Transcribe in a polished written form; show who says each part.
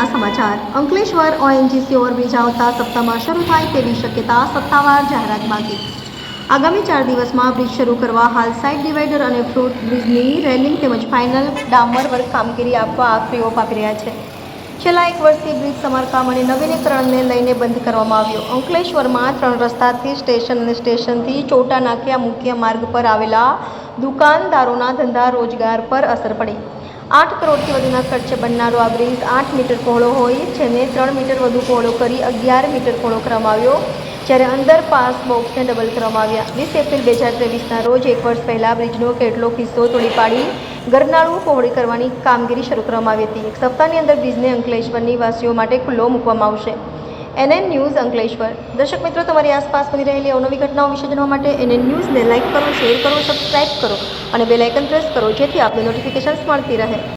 Speaker 1: મહત્વના સમાચાર। Ankleshwar ONGC overbridge આવતા સપ્તાહમાં શરૂ થાય તેવી શક્યતા, સત્તાવાર જાહેરાત બાકી। આગામી 4 દિવસમાં બ્રિજ શરૂ કરવા હાલ સાઇડ ડિવાઈડર અને ફૂટ બ્રિજની રેલિંગ તેમજ ફાઇનલ ડામર વર્ક કામગીરી આપવા આખરી ઓપ આપી રહ્યા છે। છેલ્લા 1 વર્ષથી બ્રિજ સમારકામ અને નવીનીકરણને લઈને બંધ કરવામાં આવ્યો। અંકલેશ્વરમાં 3 રસ્તાથી સ્ટેશન અને સ્ટેશનથી ચોટા નાક્યા મુખ્ય માર્ગ પર આવેલા દુકાનદારોના ધંધા રોજગાર પર અસર પડી। 8 કરોડથી વધુના ખર્ચે બનનારો આ બ્રિજ 8 મીટર પહોળો હોય જેને 3 મીટર વધુ પહોળો કરી 11 મીટર પહોળો કરવામાં આવ્યો, જ્યારે અંડરપાસ બોક્સને ડબલ કરવામાં આવ્યા। 20 એપ્રિલ 2023ના રોજ 1 વર્ષ પહેલા બ્રિજનો કેટલોક હિસ્સો તોડી પાડી ગરનાળું પહોળી કરવાની કામગીરી શરૂ કરવામાં આવી હતી। 1 સપ્તાહની અંદર બ્રિજને અંકલેશ્વરની વાસીઓ માટે ખુલ્લો મૂકવામાં આવશે। NN news Ankleshwar. દર્શક મિત્રો, તમારી આસપાસ બની રહેલી અવનવી ઘટનાઓ વિશે જાણવા માટે NN ન્યૂઝને લાઇક કરો, શેર કરો, સબસ્ક્રાઇબ કરો અને બેલ આઇકન પ્રેસ કરો, જેથી આપને નોટિફિકેશન્સ મળતી રહે।